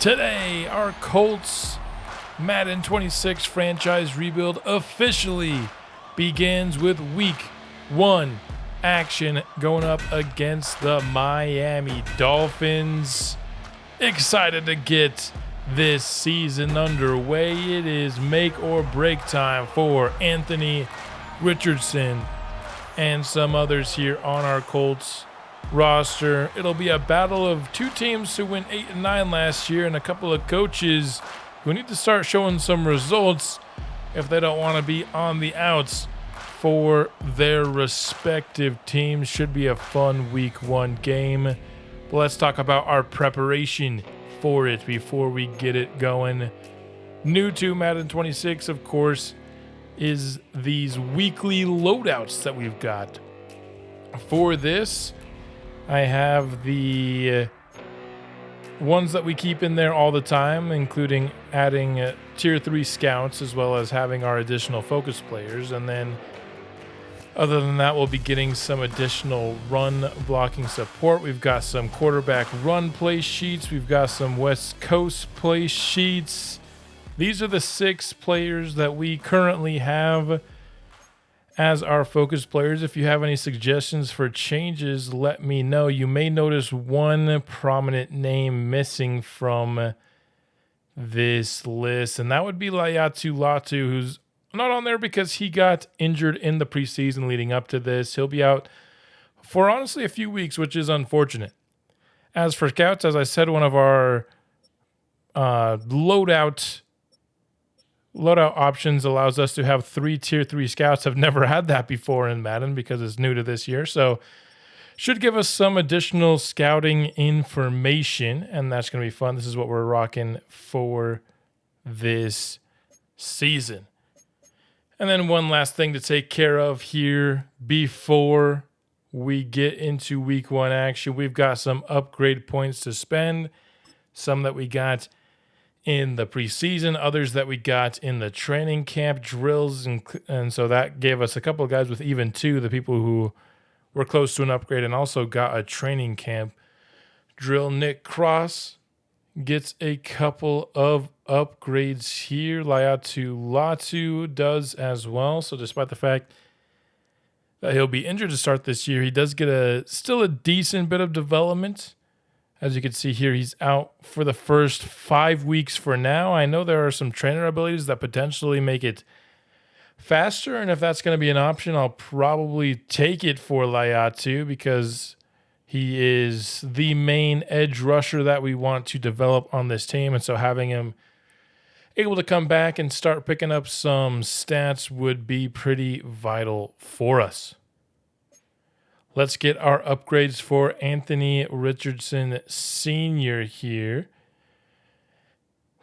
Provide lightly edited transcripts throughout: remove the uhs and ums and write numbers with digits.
Today, our Colts Madden 26 franchise rebuild officially begins with week 1 action going up against the Miami Dolphins. Excited to get this season underway. It is make or break time for Anthony Richardson and some others here on our Colts roster. It'll be a battle of two teams who went 8 and 9 last year and a couple of coaches who need to start showing some results if they don't want to be on the outs for their respective teams. Should be a fun week 1 game. But let's talk about our preparation for it before we get it going. New to Madden 26, of course, is these weekly loadouts that we've got. For this, I have the ones that we keep in there all the time, including adding tier 3 scouts as well as having our additional focus players. And then other than that, we'll be getting some additional run blocking support. We've got some quarterback run play sheets. We've got some West Coast play sheets. These are the 6 players that we currently have as our focus players. If you have any suggestions for changes, let me know. You may notice one prominent name missing from this list, and that would be E.2, who's not on there because he got injured in the preseason leading up to this. He'll be out for honestly a few weeks, which is unfortunate. As for scouts, as I said, one of our loadout options allows us to have 3 tier 3 scouts. I've never had that before in Madden because it's new to this year. So should give us some additional scouting information, and that's going to be fun. This is what we're rocking for this season. And then one last thing to take care of here before we get into week 1 action. We've got some upgrade points to spend, some that we got in the preseason, others that we got in the training camp drills, and so that gave us a couple of guys with even 2, the people who were close to an upgrade and also got a training camp drill. Nick Cross gets a couple of upgrades here. Latu does as well. So despite the fact that he'll be injured to start this year, he does get still a decent bit of development. As you can see here, he's out for the first 5 weeks for now. I know there are some trainer abilities that potentially make it faster, and if that's going to be an option, I'll probably take it for Latu because he is the main edge rusher that we want to develop on this team, and so having him able to come back and start picking up some stats would be pretty vital for us. Let's get our upgrades for Anthony Richardson Sr. here.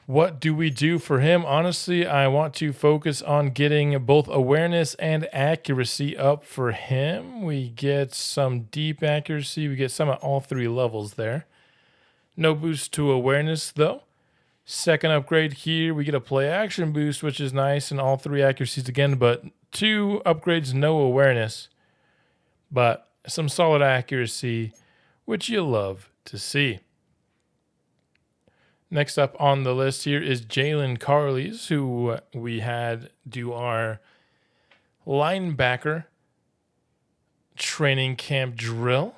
What do we do for him? Honestly, I want to focus on getting both awareness and accuracy up for him. We get some deep accuracy. We get some at all 3 levels there. No boost to awareness, though. Second upgrade here, we get a play action boost, which is nice, and all 3 accuracies again, but 2 upgrades, no awareness. But some solid accuracy, which you love to see. Next up on the list here is Jalen Carleys, who we had do our linebacker training camp drill.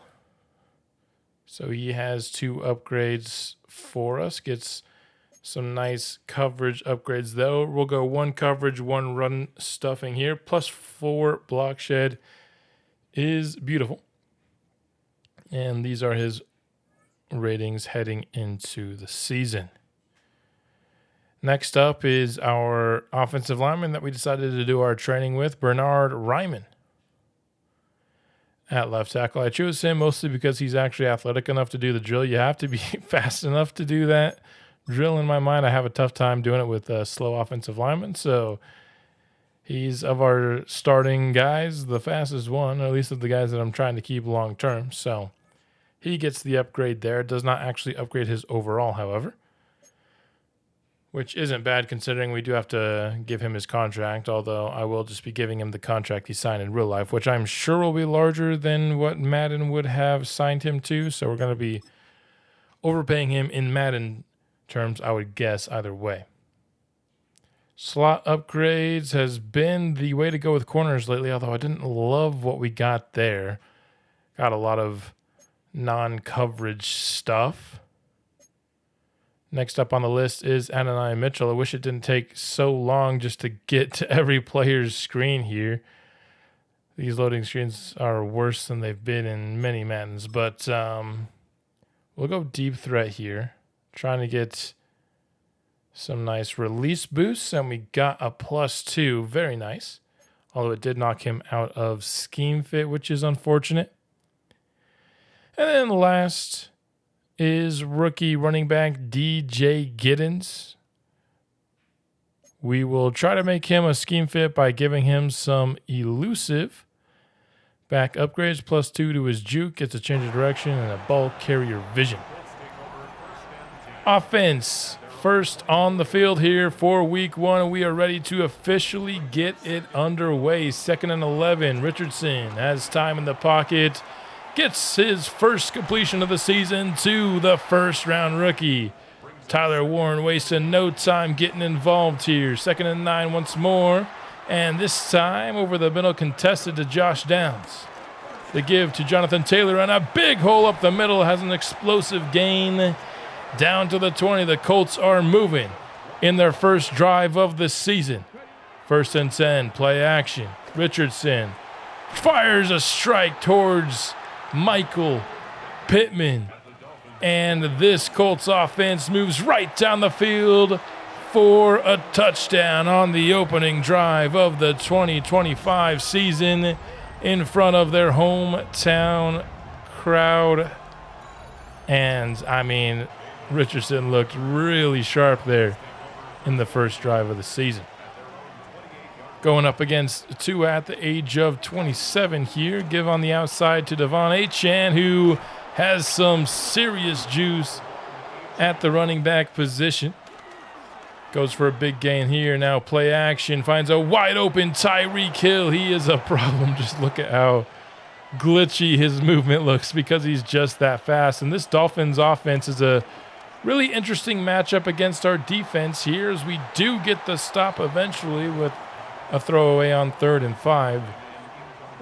So he has 2 upgrades for us. Gets some nice coverage upgrades, though. We'll go 1 coverage, 1 run stuffing here, plus 4 block shed. Is beautiful. And these are his ratings heading into the season. Next up is our offensive lineman that we decided to do our training with, Bernard Ryman. At left tackle, I chose him mostly because he's actually athletic enough to do the drill. You have to be fast enough to do that drill. In my mind, I have a tough time doing it with slow offensive linemen, so he's, of our starting guys, the fastest one, or at least of the guys that I'm trying to keep long term. So he gets the upgrade there. Does not actually upgrade his overall, however, which isn't bad considering we do have to give him his contract, although I will just be giving him the contract he signed in real life, which I'm sure will be larger than what Madden would have signed him to. So we're going to be overpaying him in Madden terms, I would guess either way. Slot upgrades has been the way to go with corners lately, although I didn't love what we got there. Got a lot of non-coverage stuff. Next up on the list is Adonai Mitchell. I wish it didn't take so long just to get to every player's screen here. These loading screens are worse than they've been in many Maddens, but we'll go deep threat here. Trying to get some nice release boosts, and we got a +2. Very nice. Although it did knock him out of scheme fit, which is unfortunate. And then last is rookie running back DJ Giddens. We will try to make him a scheme fit by giving him some elusive back upgrades, +2 to his juke, gets a change of direction, and a ball carrier vision. Offense, first on the field here for week 1. We are ready to officially get it underway. 2nd and 11. Richardson has time in the pocket. Gets his first completion of the season to the first-round rookie. Tyler Warren wasting no time getting involved here. 2nd and 9 once more. And this time over the middle, contested to Josh Downs. The give to Jonathan Taylor, and a big hole up the middle. Has an explosive gain down to the 20. The Colts are moving in their first drive of the season. 1st and 10, play action. Richardson fires a strike towards Michael Pittman. And this Colts offense moves right down the field for a touchdown on the opening drive of the 2025 season in front of their hometown crowd. And, I mean, Richardson looked really sharp there in the first drive of the season. Going up against Tua at the age of 27 here. Give on the outside to Devon Achane, who has some serious juice at the running back position. Goes for a big gain here. Now play action. Finds a wide open Tyreek Hill. He is a problem. Just look at how glitchy his movement looks because he's just that fast. And this Dolphins offense is a really interesting matchup against our defense here, as we do get the stop eventually with a throwaway on 3rd and 5.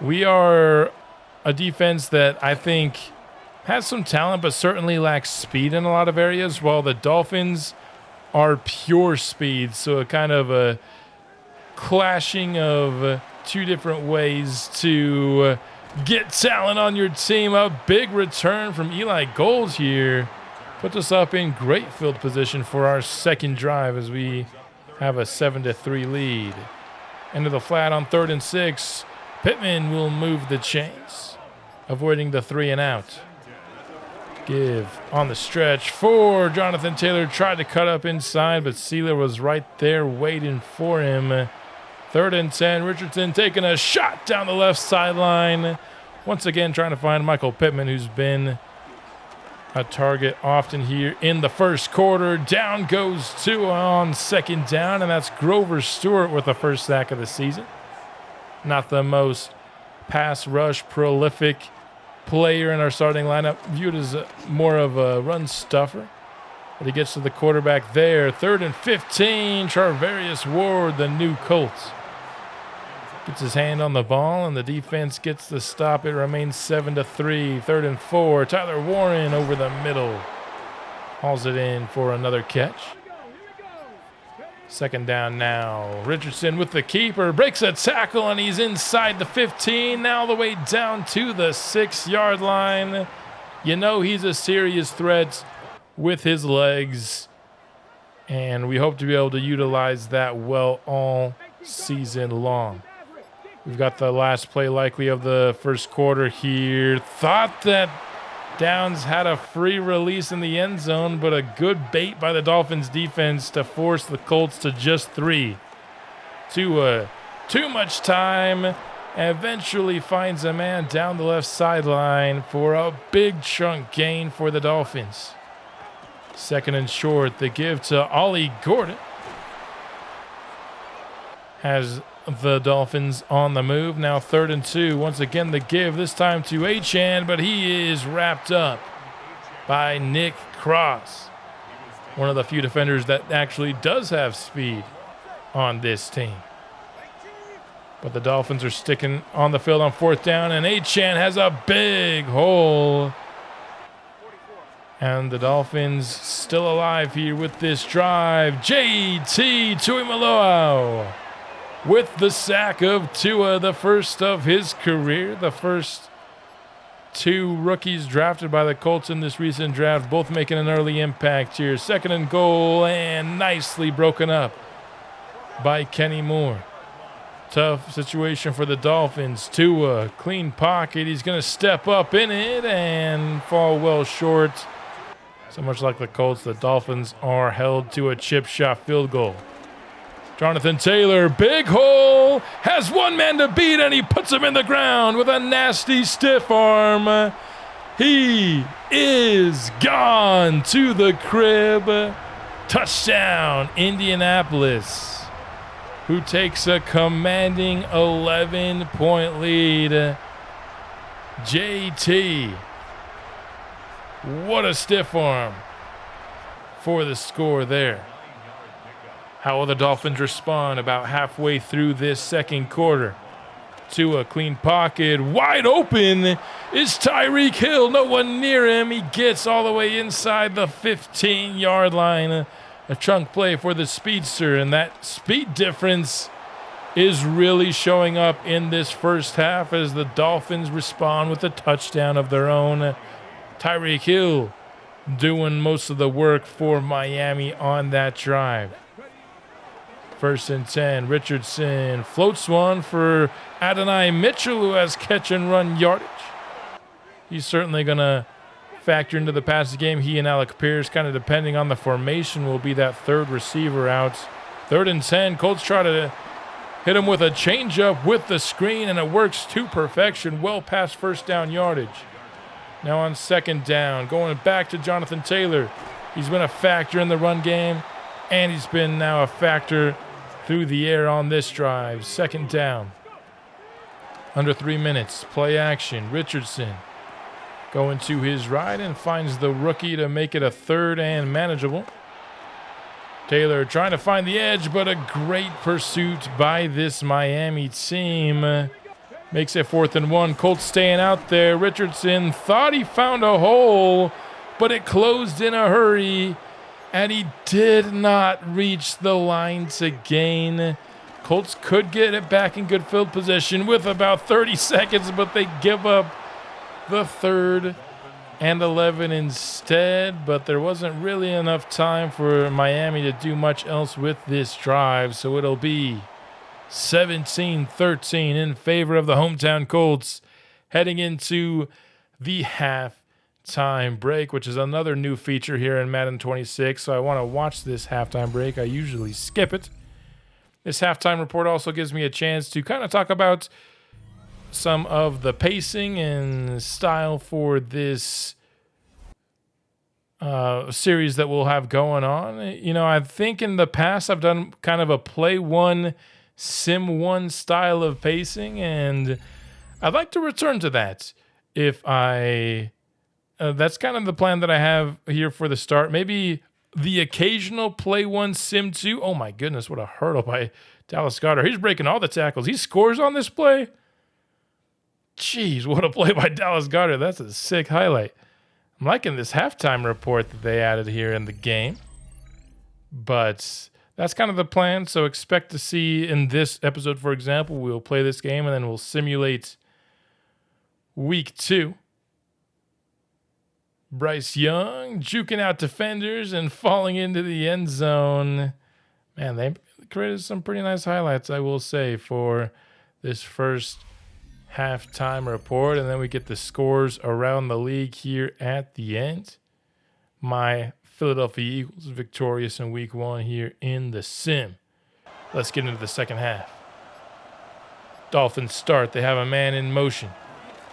We are a defense that I think has some talent, but certainly lacks speed in a lot of areas, while the Dolphins are pure speed. So a kind of a clashing of two different ways to get talent on your team. A big return from Eli Gold here puts us up in great field position for our second drive as we have a 7-3 lead. Into the flat on 3rd and 6. Pittman will move the chains, avoiding the 3 and out. Give on the stretch for Jonathan Taylor. Tried to cut up inside, but Sealer was right there waiting for him. 3rd and 10. Richardson taking a shot down the left sideline. Once again, trying to find Michael Pittman, who's been a target often here in the first quarter. Down goes Tua on 2nd down, and that's Grover Stewart with the first sack of the season. Not the most pass rush prolific player in our starting lineup, viewed as more of a run stuffer. But he gets to the quarterback there. 3rd and 15, Charvarius Ward, the new Colts. Gets his hand on the ball, and the defense gets the stop. It remains 7-3. 3rd and 4. Tyler Warren over the middle. Hauls it in for another catch. 2nd down now. Richardson with the keeper. Breaks a tackle, and he's inside the 15. Now the way down to the 6-yard line. You know he's a serious threat with his legs. And we hope to be able to utilize that well all season long. We've got the last play likely of the first quarter here. Thought that Downs had a free release in the end zone, but a good bait by the Dolphins defense to force the Colts to just 3. Tua, too much time, eventually finds a man down the left sideline for a big chunk gain for the Dolphins. 2nd and short, the give to Ollie Gordon. Has the Dolphins on the move. Now 3rd and 2. Once again, the give, this time to Achane, but he is wrapped up by Nick Cross. One of the few defenders that actually does have speed on this team. But the Dolphins are sticking on the field on 4th down, and Achane has a big hole. And the Dolphins still alive here with this drive. JT Tuimoloau with the sack of Tua, the first of his career. The first 2 rookies drafted by the Colts in this recent draft, both making an early impact here. 2nd and goal, and nicely broken up by Kenny Moore. Tough situation for the Dolphins. Tua, clean pocket. He's going to step up in it and fall well short. So much like the Colts, the Dolphins are held to a chip shot field goal. Jonathan Taylor, big hole, has one man to beat, and he puts him in the ground with a nasty stiff arm. He is gone to the crib. Touchdown, Indianapolis, who takes a commanding 11-point lead. JT, what a stiff arm for the score there. How will the Dolphins respond about halfway through this second quarter? To a clean pocket, wide open is Tyreek Hill. No one near him. He gets all the way inside the 15-yard line. A chunk play for the speedster, and that speed difference is really showing up in this first half as the Dolphins respond with a touchdown of their own. Tyreek Hill doing most of the work for Miami on that drive. 1st and 10, Richardson floats one for Adonai Mitchell, who has catch and run yardage. He's certainly going to factor into the passing game. He and Alec Pierce, kind of depending on the formation, will be that 3rd receiver out. 3rd and 10, Colts try to hit him with a changeup with the screen, and it works to perfection, well past 1st down yardage. Now on 2nd down, going back to Jonathan Taylor. He's been a factor in the run game, and he's been now a factor through the air on this drive. 2nd down. Under 3 minutes. Play action. Richardson going to his right and finds the rookie to make it a 3rd and manageable. Taylor trying to find the edge, but a great pursuit by this Miami team. Makes it 4th and 1. Colts staying out there. Richardson thought he found a hole, but it closed in a hurry, and he did not reach the line to gain. Colts could get it back in good field position with about 30 seconds, but they give up the 3rd and 11 instead. But there wasn't really enough time for Miami to do much else with this drive, so it'll be 17-13 in favor of the hometown Colts heading into the halftime break, which is another new feature here in Madden 26. So I want to watch this halftime break. I usually skip it. This halftime report also gives me a chance to kind of talk about some of the pacing and style for this series that we'll have going on. You know, I think in the past I've done kind of a play one, sim one style of pacing, and I'd like to return to that. If I, that's kind of the plan that I have here for the start. Maybe the occasional play one, sim two. Oh my goodness, what a hurdle by Dallas Goedert. He's breaking all the tackles. He scores on this play. Jeez, what a play by Dallas Goedert. That's a sick highlight. I'm liking this halftime report that they added here in the game. But that's kind of the plan. So expect to see in this episode, for example, we'll play this game and then we'll simulate week 2. Bryce Young juking out defenders and falling into the end zone. Man, they created some pretty nice highlights, I will say, for this first halftime report. And then we get the scores around the league here at the end. My Philadelphia Eagles victorious in week 1 here in the sim. Let's get into the second half. Dolphins start. They have a man in motion.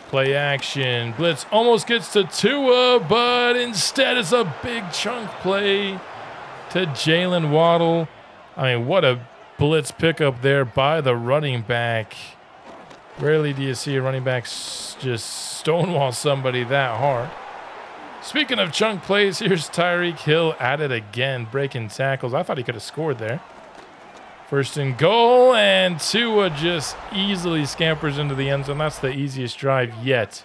Play action. Blitz almost gets to Tua, but instead it's a big chunk play to Jalen Waddle. I mean, what a blitz pickup there by the running back. Rarely do you see a running back just stonewall somebody that hard. Speaking of chunk plays, here's Tyreek Hill at it again, breaking tackles. I thought he could have scored there. First and goal, and Tua just easily scampers into the end zone. That's the easiest drive yet.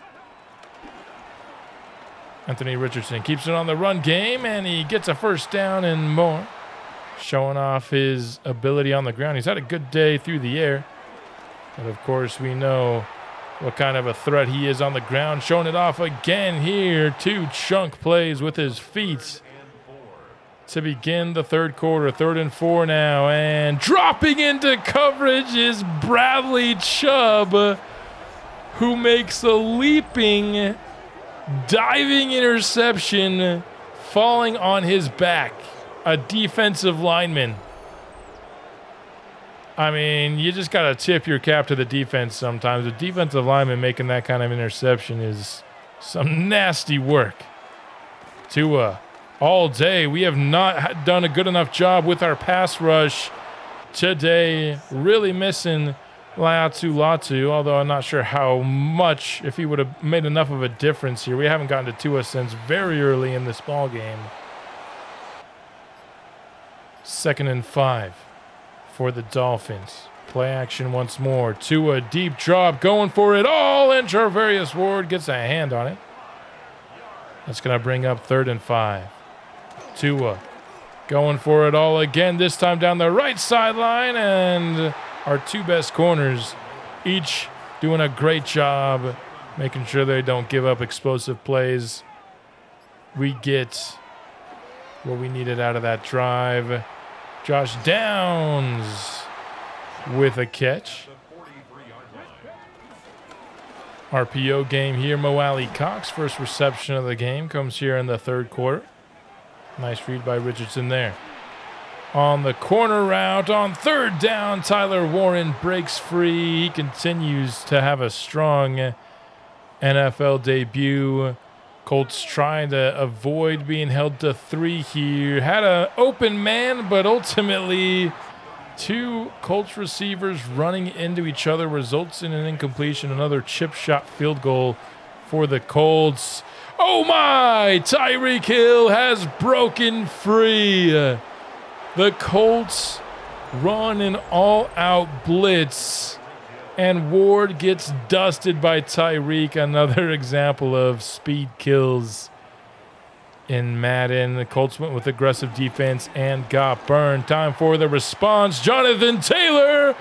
Anthony Richardson keeps it on the run game, and he gets a first down and more. Showing off his ability on the ground. He's had a good day through the air. But, of course, we know what kind of a threat he is on the ground. Showing it off again here. 2 chunk plays with his feet to begin the third quarter. 3rd and 4 now. And dropping into coverage is Bradley Chubb, who makes a leaping, diving interception, falling on his back. A defensive lineman. I mean, you just got to tip your cap to the defense sometimes. A defensive lineman making that kind of interception is some nasty work. Tua, all day, we have not done a good enough job with our pass rush today. Really missing Latu, although I'm not sure how much, if he would have made enough of a difference here. We haven't gotten to Tua since very early in this ball game. 2nd and 5 for the Dolphins. Play action once more. Tua, deep drop, going for it all, and Charvarius Ward gets a hand on it. That's going to bring up 3rd and 5. Tua going for it all again, this time down the right sideline, and our 2 best corners each doing a great job making sure they don't give up explosive plays. We get what we needed out of that drive. Josh Downs with a catch. RPO game here. Mo Alley Cox, first reception of the game, comes here in the 3rd quarter. Nice read by Richardson there. On the corner route, on 3rd down, Tyler Warren breaks free. He continues to have a strong NFL debut. Colts trying to avoid being held to 3 here. Had an open man, but ultimately 2 Colts receivers running into each other results in an incompletion. Another chip shot field goal for the Colts. Oh my! Tyreek Hill has broken free. The Colts run an all-out blitz, and Ward gets dusted by Tyreek. Another example of speed kills in Madden. The Colts went with aggressive defense and got burned. Time for the response. Jonathan Taylor,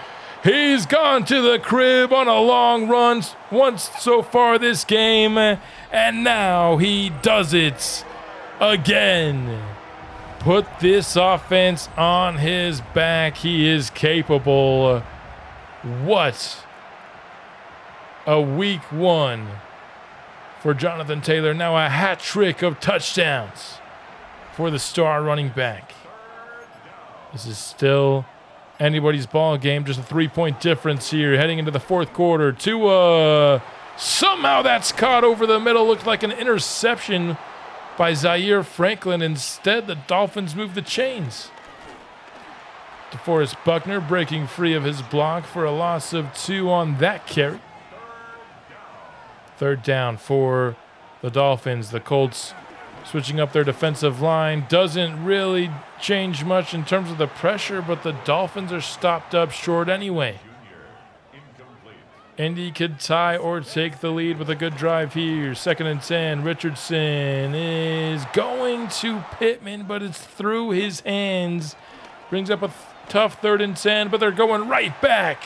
he's gone to the crib on a long run once so far this game, and now he does it again. Put this offense on his back. He is capable. What a week 1 for Jonathan Taylor. Now a hat trick of touchdowns for the star running back. This is still anybody's ball game, just a 3-point difference here heading into the 4th quarter. Tua, somehow that's caught over the middle. Looked like an interception by Zaire Franklin. Instead, the Dolphins move the chains. DeForest Buckner breaking free of his block for a loss of 2 on that carry. 3rd down for the Dolphins. The Colts switching up their defensive line. Doesn't really change much in terms of the pressure, but the Dolphins are stopped up short anyway. Indy could tie or take the lead with a good drive here. 2nd and 10. Richardson is going to Pittman, but it's through his hands. Brings up a tough 3rd and 10, but they're going right back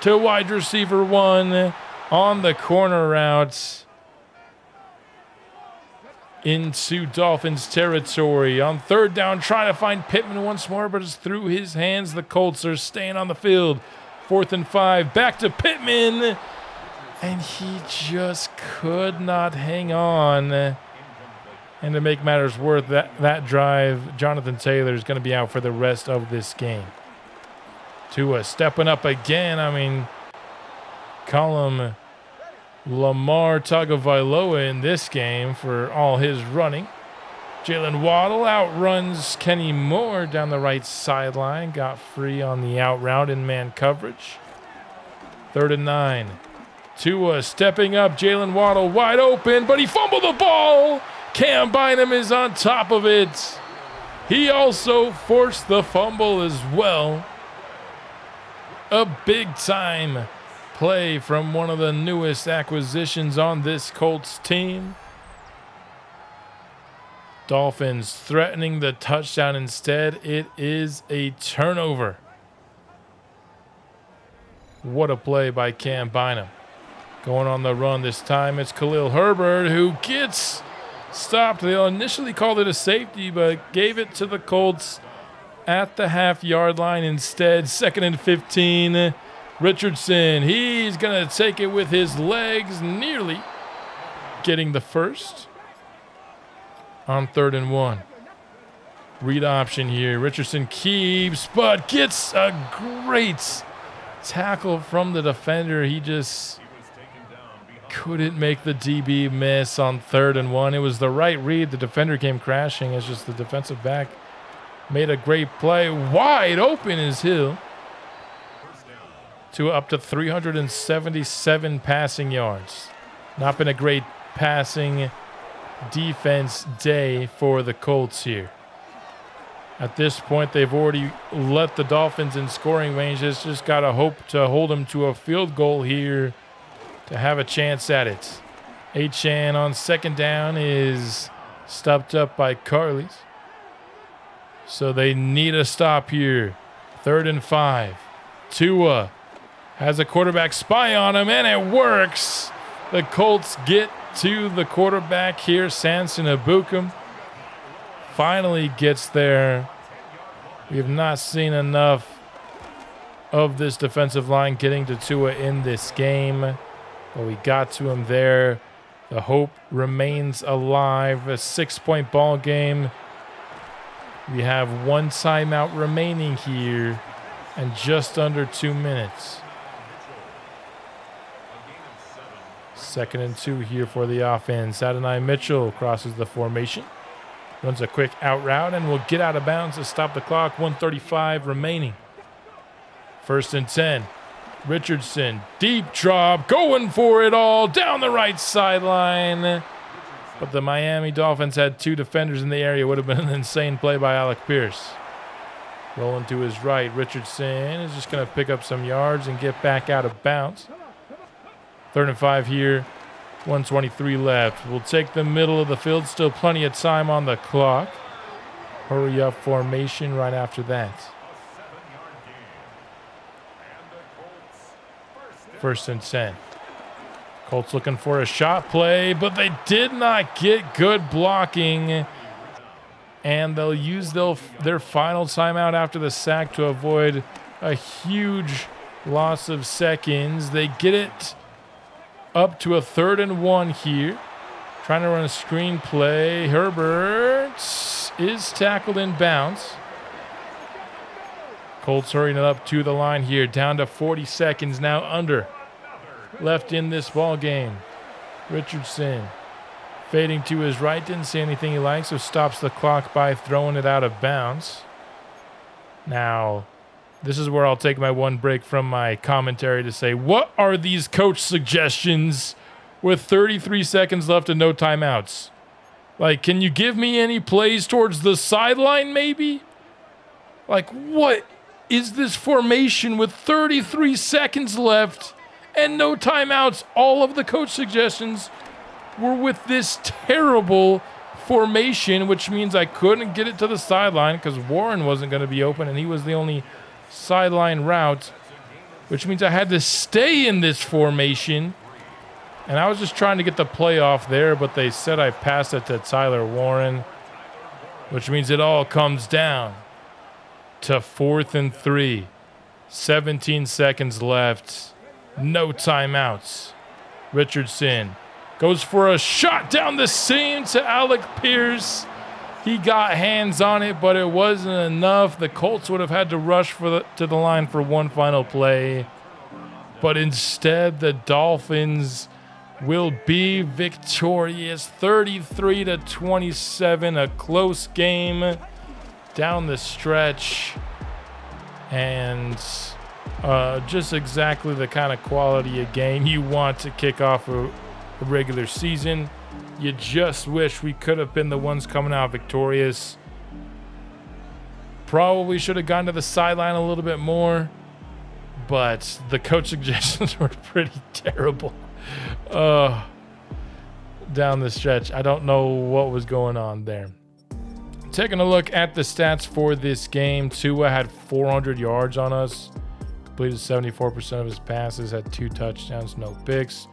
to wide receiver 1 on the corner route into Dolphins territory. On 3rd down, trying to find Pittman once more, but it's through his hands. The Colts are staying on the field. 4th and 5, back to Pittman, and he just could not hang on. And to make matters worse, that drive, Jonathan Taylor is going to be out for the rest of this game. Tua stepping up again. I mean, call him Lamar Tagovailoa in this game for all his running. Jalen Waddle outruns Kenny Moore down the right sideline. Got free on the out route in man coverage. 3rd and 9. Tua stepping up. Jalen Waddle wide open, but he fumbled the ball. Cam Bynum is on top of it. He also forced the fumble as well. A big time play from one of the newest acquisitions on this Colts team. Dolphins threatening the touchdown. Instead, it is a turnover. What a play by Cam Bynum. Going on the run this time, it's Khalil Herbert who gets stopped. They initially called it a safety, but gave it to the Colts at the half-yard line instead. 2nd and 15. Richardson, he's going to take it with his legs, nearly getting the first. On 3rd and 1. Read option here. Richardson keeps, but gets a great tackle from the defender. He just couldn't make the DB miss on 3rd and 1. It was the right read. The defender came crashing. It's just the defensive back made a great play. Wide open is Hill. To up to 377 passing yards. Not been a great passing defense day for the Colts here. At this point, they've already let the Dolphins in scoring range. It's just got to hope to hold them to a field goal here to have a chance at it. Achane on 2nd down is stopped up by Carles. So they need a stop here. 3rd and 5. Tua has a quarterback spy on him, and it works. The Colts get to the quarterback here. Samson Ebukam finally gets there. We have not seen enough of this defensive line getting to Tua in this game, but we got to him there. The hope remains alive. A 6-point ball game. We have 1 timeout remaining here and just under 2 minutes. 2nd and 2 here for the offense. Adonai Mitchell crosses the formation. Runs a quick out route and will get out of bounds to stop the clock. 1:35 remaining. 1st and 10. Richardson, deep drop, going for it all down the right sideline. But the Miami Dolphins had 2 defenders in the area. Would have been an insane play by Alec Pierce. Rolling to his right. Richardson is just going to pick up some yards and get back out of bounds. 3rd and 5 here. 1:23 left. We'll take the middle of the field. Still plenty of time on the clock. Hurry up formation right after that. 1st and 10. Colts looking for a shot play, but they did not get good blocking. And they'll use their final timeout after the sack to avoid a huge loss of seconds. They get it up to a 3rd and 1 here. Trying to run a screen play. Herbert is tackled in bounds. Colts hurrying it up to the line here. Down to 40 seconds now under left in this ball game. Richardson fading to his right. Didn't see anything he liked, so stops the clock by throwing it out of bounds. Now, this is where I'll take my 1 break from my commentary to say, what are these coach suggestions with 33 seconds left and no timeouts? Like, can you give me any plays towards the sideline maybe? Like, what is this formation with 33 seconds left and no timeouts? All of the coach suggestions were with this terrible formation, which means I couldn't get it to the sideline because Warren wasn't going to be open and he was the only sideline route, which means I had to stay in this formation. And I was just trying to get the play off there, but they said I passed it to Tyler Warren, which means it all comes down to 4th and 3. 17 seconds left. No timeouts. Richardson goes for a shot down the seam to Alec Pierce. He got hands on it, but it wasn't enough. The Colts would have had to rush to the line for 1 final play. But instead, the Dolphins will be victorious. 33-27, a close game down the stretch. And just exactly the kind of quality of game you want to kick off a regular season. you just wish we could have been the ones coming out victorious. Probably should have gone to the sideline a little bit more, but the coach suggestions were pretty terrible down the stretch. I don't know what was going on there. Taking a look at the stats for this game, Tua had 400 yards on us, completed 74% of his passes, had 2 touchdowns, no picks.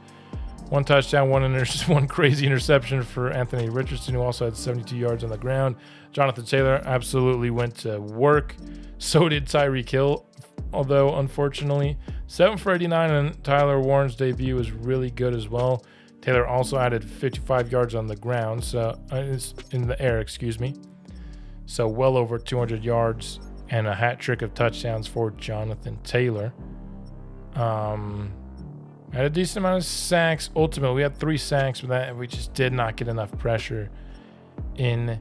1 touchdown, one crazy interception for Anthony Richardson, who also had 72 yards on the ground. Jonathan Taylor absolutely went to work. So did Tyreek Hill, although unfortunately 7 for 89, and Tyler Warren's debut was really good as well. Taylor also added 55 yards on the ground, so in the air, excuse me. So well over 200 yards and a hat trick of touchdowns for Jonathan Taylor. Had a decent amount of sacks. Ultimately, we had 3 sacks, but we just did not get enough pressure in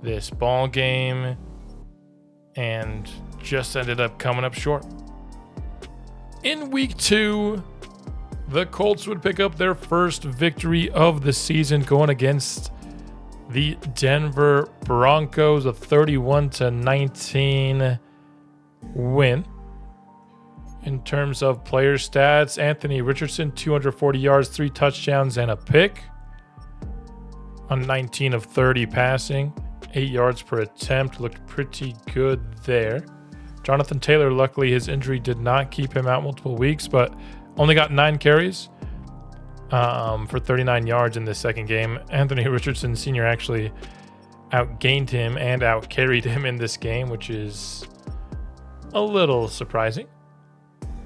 this ball game and just ended up coming up short. In week 2, the Colts would pick up their first victory of the season, going against the Denver Broncos, a 31-19 win. In terms of player stats, Anthony Richardson, 240 yards, 3 touchdowns, and a pick on 19 of 30 passing. 8 yards per attempt. Looked pretty good there. Jonathan Taylor, luckily his injury did not keep him out multiple weeks, but only got 9 carries for 39 yards in this second game. Anthony Richardson Sr. actually outgained him and outcarried him in this game, which is a little surprising.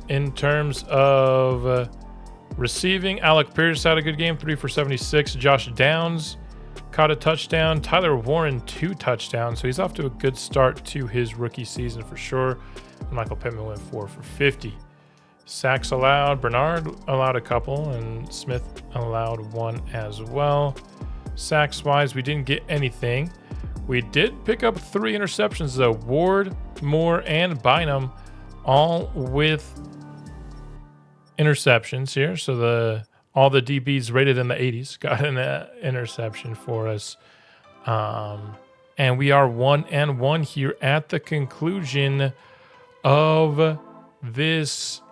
In terms of receiving, Alec Pierce had a good game, 3 for 76. Josh Downs caught a touchdown. Tyler Warren, 2 touchdowns. So he's off to a good start to his rookie season for sure. Michael Pittman went 4 for 50. Sacks allowed. Bernard allowed a couple, and Smith allowed 1 as well. Sacks-wise, we didn't get anything. We did pick up 3 interceptions, though. Ward, Moore, and Bynum all with interceptions here. So all the DBs rated in the 80s got an interception for us. And we are 1-1 here at the conclusion of this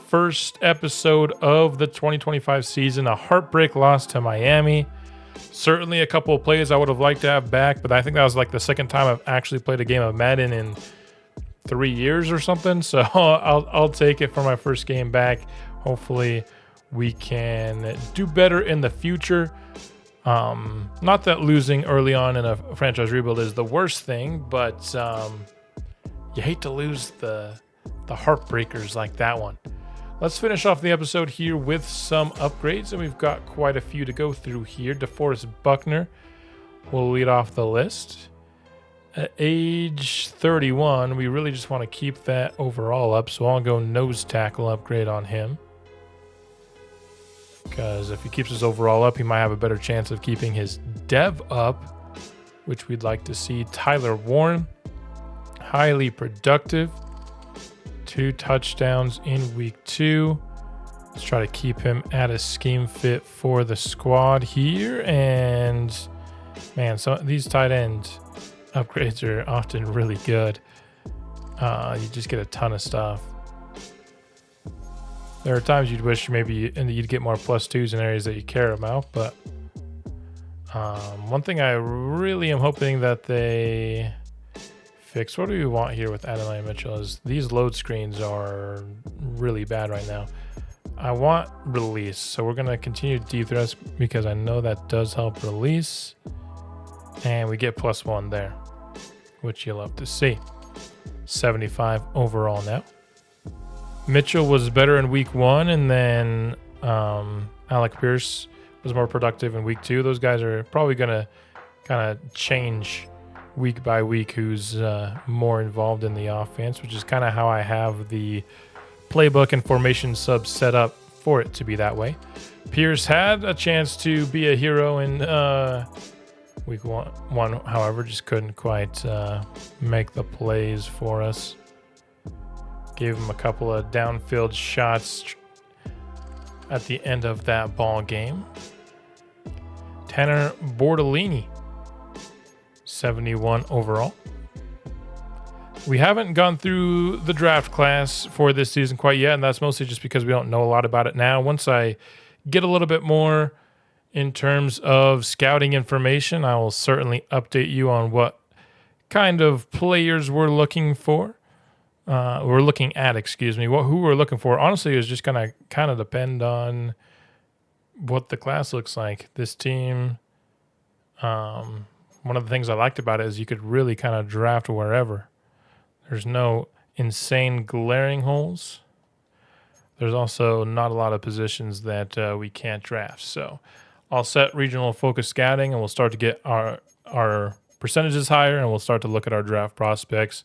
first episode of the 2025 season. A heartbreak loss to Miami. Certainly a couple of plays I would have liked to have back, but I think that was like the second time I've actually played a game of Madden in 3 years or something. So I'll take it for my first game back. Hopefully we can do better in the future. Not that losing early on in a franchise rebuild is the worst thing, but you hate to lose the heartbreakers like that one. Let's finish off the episode here with some upgrades, and we've got quite a few to go through here. DeForest Buckner will lead off the list. At age 31, we really just want to keep that overall up, so I'll go nose tackle upgrade on him. Because if he keeps his overall up, he might have a better chance of keeping his dev up, which we'd like to see. Tyler Warren, highly productive. 2 touchdowns in week 2. Let's try to keep him at a scheme fit for the squad here. And man, so these tight end upgrades are often really good. You just get a ton of stuff. There are times you'd wish maybe you'd get more +2s in areas that you care about, but one thing I really am hoping that they fix, what do we want here with Adonai Mitchell, is these load screens are really bad right now. I want release, so we're going to continue deep threats because I know that does help release, and we get +1 there, which you'll love to see. 75 overall now. Mitchell was better in week 1, and then Alec Pierce was more productive in week 2. Those guys are probably going to kind of change week by week who's more involved in the offense, which is kind of how I have the playbook and formation sub set up for it to be that way. Pierce had a chance to be a hero in week one, however, just couldn't quite make the plays for us. Gave him a couple of downfield shots at the end of that ball game. Tanner Bordellini, 71 overall. We haven't gone through the draft class for this season quite yet, and that's mostly just because we don't know a lot about it now. Once I get a little bit more in terms of scouting information, I will certainly update you on what kind of players we're looking for. We're looking at, who we're looking for. Honestly, is just going to kind of depend on what the class looks like. This team, one of the things I liked about it is you could really kind of draft wherever. There's no insane glaring holes. There's also not a lot of positions that we can't draft. So I'll set regional focus scouting, and we'll start to get our percentages higher, and we'll start to look at our draft prospects.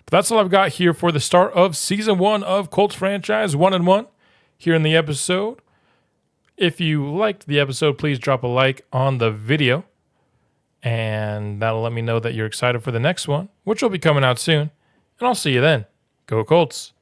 But that's all I've got here for the start of Season 1 of Colts Franchise 1-1 here in the episode. If you liked the episode, please drop a like on the video, and that'll let me know that you're excited for the next one, which will be coming out soon. And I'll see you then. Go Colts.